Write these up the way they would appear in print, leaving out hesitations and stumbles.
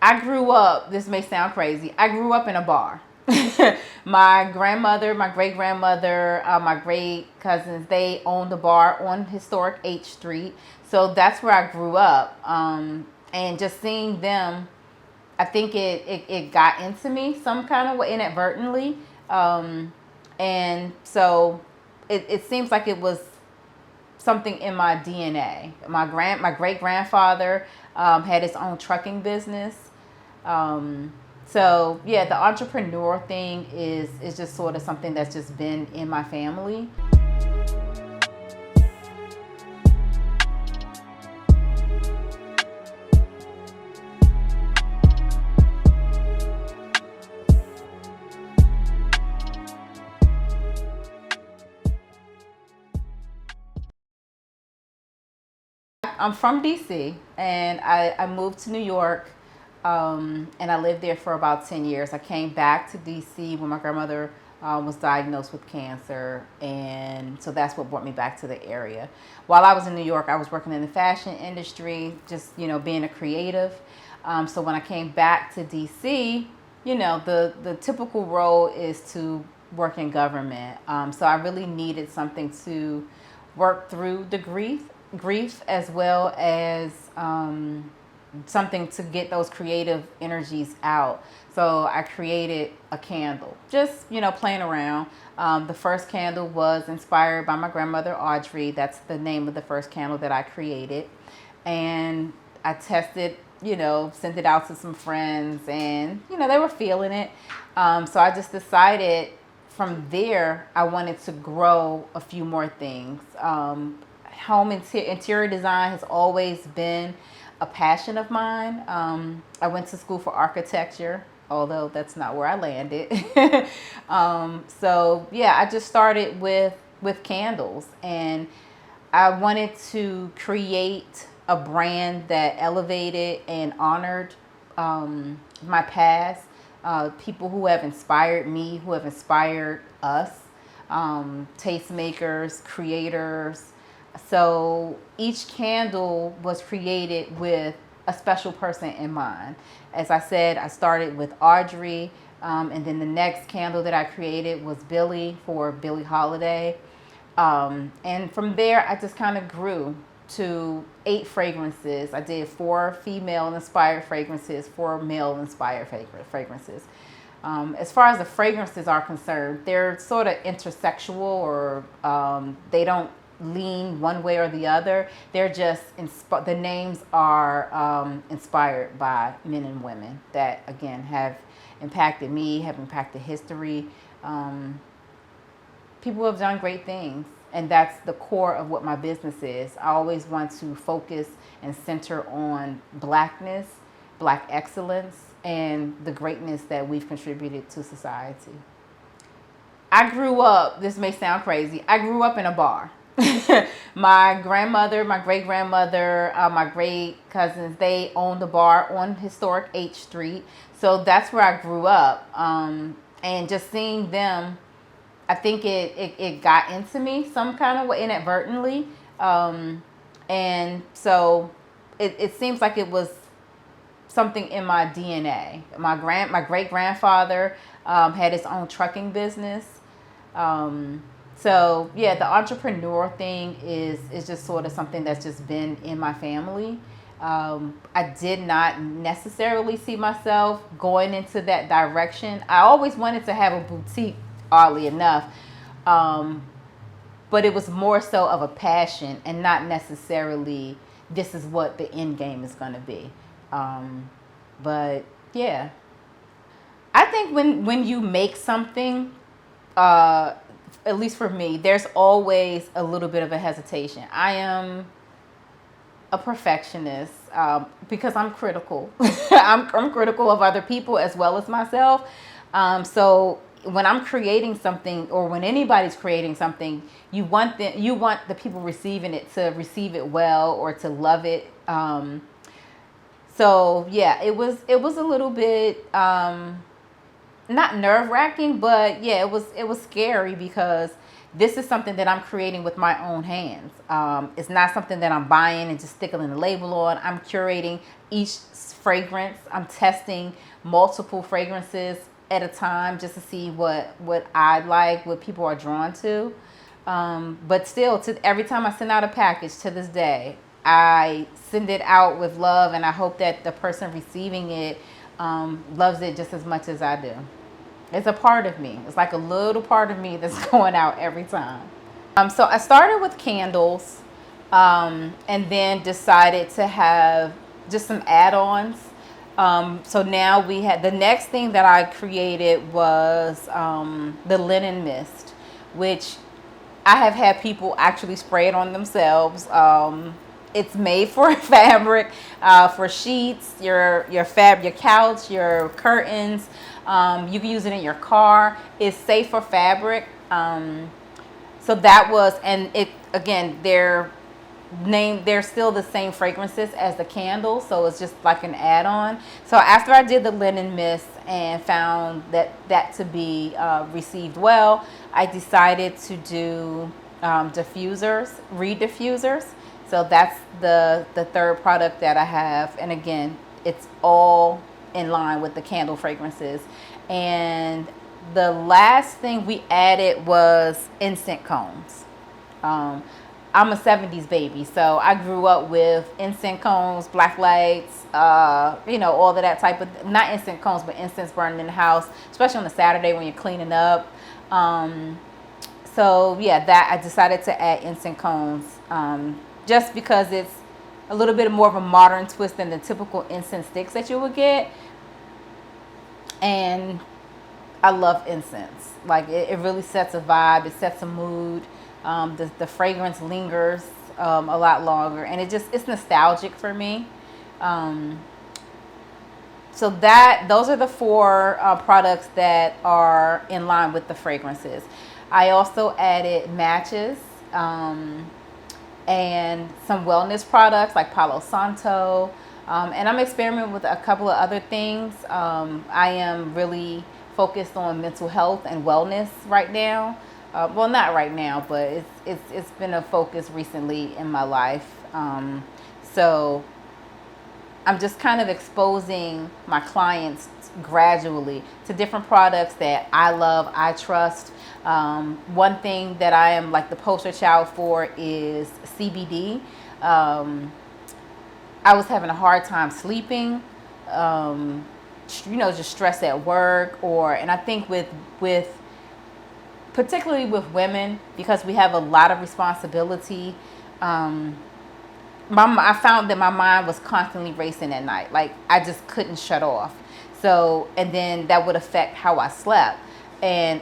I grew up, this may sound crazy, I grew up in a bar. My grandmother, my great grandmother, my great cousins, they owned a bar on historic H Street. So that's where I grew up. And just seeing them, I think it got into me some kind of way inadvertently. And so it seems like it was something in my DNA. My great grandfather had his own trucking business. So yeah, the entrepreneur thing is just sort of something that's just been in my family. I'm from DC, and I moved to New York, and I lived there for about 10 years. I came back to DC when my grandmother was diagnosed with cancer, and so that's what brought me back to the area. While I was in New York, I was working in the fashion industry, just being a creative. So when I came back to DC, the typical role is to work in government. So I really needed something to work through the grief as well as something to get those creative energies out. So I created a candle, just playing around. The first candle was inspired by my grandmother Audrey. That's the name of the first candle that I created, and I tested, sent it out to some friends, and they were feeling it. So I just decided from there I wanted to grow a few more things. Home interior design has always been a passion of mine. I went to school for architecture, although that's not where I landed. So yeah, I just started with candles, and I wanted to create a brand that elevated and honored my past, people who have inspired me, who have inspired us, tastemakers, creators. So each candle was created with a special person in mind. As I said, I started with Audrey, and then the next candle that I created was Billie, for Billie Holiday. And from there, I just kind of grew to 8 fragrances. I did 4 female-inspired fragrances, 4 male-inspired fragrances. As far as the fragrances are concerned, they're sort of intersexual, or they don't lean one way or the other. They're just the names are inspired by men and women that, again, have impacted me, have impacted history. People have done great things, and that's the core of what my business is. I always want to focus and center on Blackness, Black excellence, and the greatness that we've contributed to society. I grew up, this may sound crazy, I grew up in a bar. My grandmother, my great grandmother, my great cousins, they owned a bar on historic H Street. So that's where I grew up. And just seeing them, I think it got into me some kind of way inadvertently. And so it seems like it was something in my DNA. My great grandfather had his own trucking business. So yeah, the entrepreneur thing is just sort of something that's just been in my family. I did not necessarily see myself going into that direction. I always wanted to have a boutique, oddly enough, but it was more so of a passion and not necessarily this is what the end game is going to be. But yeah, I think when you make something, at least for me, there's always a little bit of a hesitation. I am a perfectionist because I'm critical. I'm critical of other people as well as myself. So when I'm creating something, or when anybody's creating something, you want the people receiving it to receive it well, or to love it. So yeah, it was a little bit not nerve-wracking, but yeah, it was scary, because this is something that I'm creating with my own hands. It's not something that I'm buying and just sticking a label on. I'm curating each fragrance. I'm testing multiple fragrances at a time just to see what I like, what people are drawn to. But still, every time I send out a package to this day, I send it out with love, and I hope that the person receiving it loves it just as much as I do. It's a part of me. It's like a little part of me that's going out every time. So I started with candles, and then decided to have just some add-ons. So now we had, the next thing that I created was the linen mist, which I have had people actually spray it on themselves. It's made for fabric, for sheets, your couch, your curtains. You can use it in your car. It's safe for fabric. So that was, and it again, they're still the same fragrances as the candles, so it's just like an add-on. So after I did the linen mist and found that to be received well, I decided to do diffusers, reed diffusers. So that's the third product that I have, and again, it's all in line with the candle fragrances. And the last thing we added was incense cones. I'm a 70s baby, so I grew up with incense cones, black lights, all of that type of, not incense cones, but incense burning in the house, especially on a Saturday when you're cleaning up. So yeah, that I decided to add incense cones, just because it's a little bit more of a modern twist than the typical incense sticks that you would get. And I love incense. Like it really sets a vibe, it sets a mood. The fragrance lingers a lot longer, and it's nostalgic for me. So those are the four products that are in line with the fragrances. I also added matches and some wellness products like Palo Santo, and I'm experimenting with a couple of other things. I am really focused on mental health and wellness right now. Well, not right now, but it's been a focus recently in my life. So I'm just kind of exposing my clients gradually to different products that I love, I trust. One thing that I am like the poster child for is CBD. I was having a hard time sleeping, just stress at work, and I think with particularly with women, because we have a lot of responsibility. I found that my mind was constantly racing at night. Like I just couldn't shut off. So, and then that would affect how I slept. And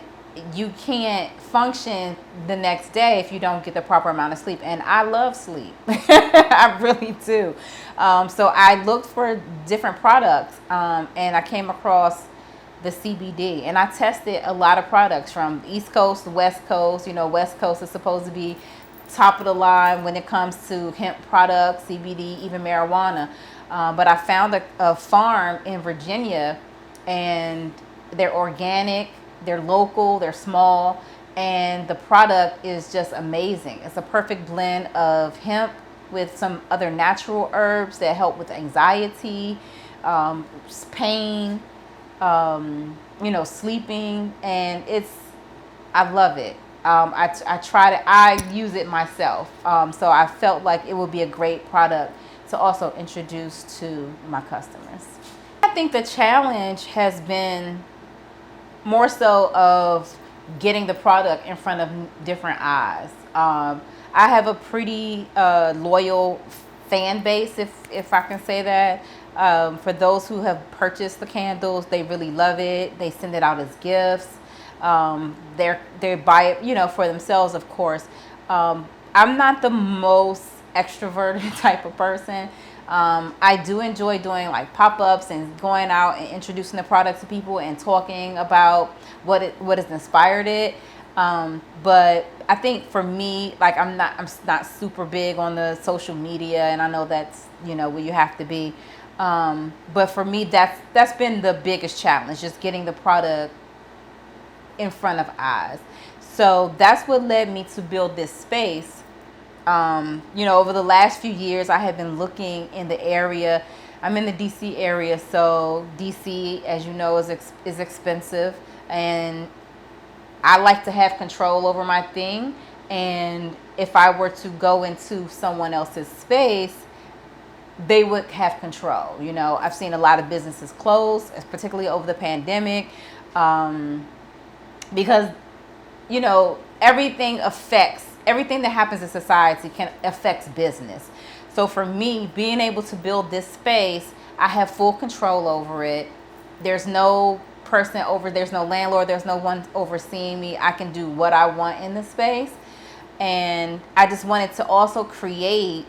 you can't function the next day if you don't get the proper amount of sleep. And I love sleep. I really do. So I looked for different products, and I came across the CBD, and I tested a lot of products from East Coast to West Coast. West Coast is supposed to be top of the line when it comes to hemp products, CBD, even marijuana. But I found a farm in Virginia, and they're organic, they're local, they're small, and the product is just amazing. It's a perfect blend of hemp with some other natural herbs that help with anxiety, pain, sleeping, and I love it. I tried it, I use it myself. So I felt like it would be a great product to also introduce to my customers. I think the challenge has been more so of getting the product in front of different eyes. I have a pretty loyal fan base, if I can say that. For those who have purchased the candles, they really love it. They send it out as gifts. They buy it, for themselves, of course. I'm not the most extroverted type of person. I do enjoy doing like pop-ups and going out and introducing the product to people and talking about what has inspired it. But I think for me, like I'm not super big on the social media, and I know that's where you have to be. But for me, that's been the biggest challenge, just getting the product in front of eyes. So that's what led me to build this space. Over the last few years, I have been looking in the area. I'm in the DC area, so DC, as you know, is expensive, and I like to have control over my thing. And if I were to go into someone else's space, they would have control. I've seen a lot of businesses close, particularly over the pandemic, because everything that happens in society can affects business. So for me, being able to build this space, I have full control over it. There's no there's no landlord, there's no one overseeing me. I can do what I want in the space. And I just wanted to also create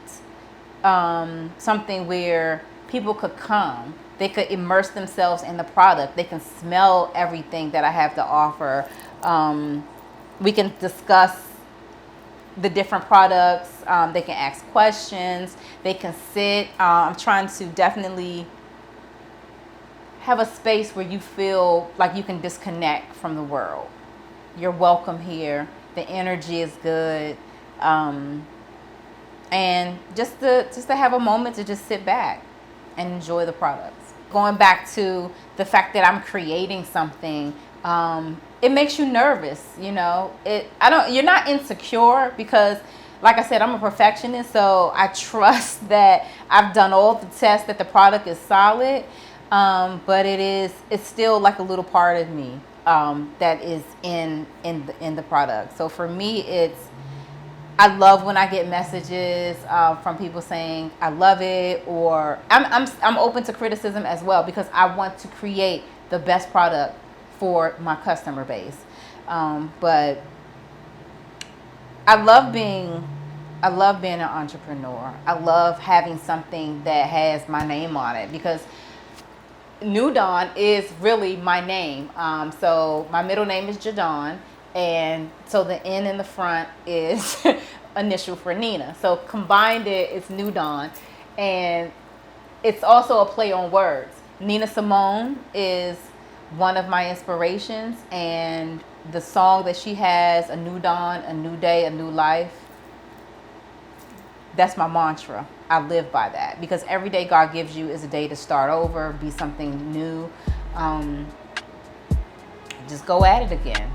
something where people could come. They could immerse themselves in the product. They can smell everything that I have to offer. We can discuss the different products. They can ask questions. They can sit. I'm trying to definitely have a space where you feel like you can disconnect from the world. You're welcome here. The energy is good. And just to have a moment to just sit back and enjoy the products. Going back to the fact that I'm creating something, it makes you nervous. You're not insecure because, like I said, I'm a perfectionist, so I trust that I've done all the tests that the product is solid. But it's still like a little part of me that is in the product. So for me, I love when I get messages from people saying I love it, or I'm open to criticism as well, because I want to create the best product for my customer base. But I love being an entrepreneur. I love having something that has my name on it, because NJUDAWN is really my name. So my middle name is NJUDAWN, and so the N in the front is initial for Nina. So combined it's NJUDAWN, and it's also a play on words. Nina Simone is one of my inspirations, and the song that she has, A New Dawn, A New Day, A New Life, that's my mantra. I live by that, because every day God gives you is a day to start over, be something new. Just go at it again.